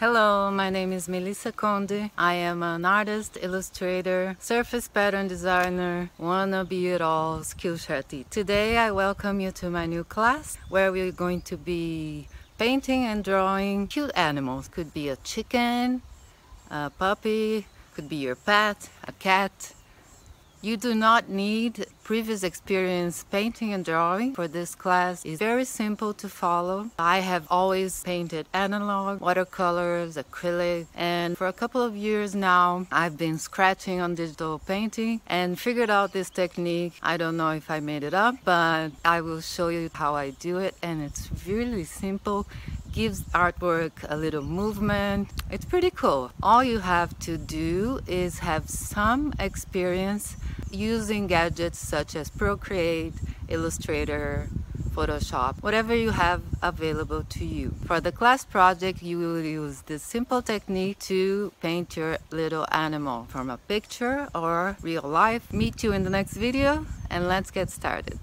Hello, my name is Melissa Conde. I am an artist, illustrator, surface pattern designer, wanna be it all, Skillshare. Today I welcome you to my new class where we're going to be painting and drawing cute animals. Could be a chicken, a puppy, could be your pet, a cat. You do not need previous experience painting and drawing for this class. It's very simple to follow. I have always painted analog, watercolors, acrylic, and for a couple of years now I've been scratching on digital painting and figured out this technique. I don't know if I made it up, but I will show you how I do it, and it's really simple. Gives artwork a little movement. It's pretty cool. All you have to do is have some experience using gadgets such as Procreate, Illustrator, Photoshop, whatever you have available to you. For the class project, you will use this simple technique to paint your little animal from a picture or real life. Meet you in the next video, and let's get started.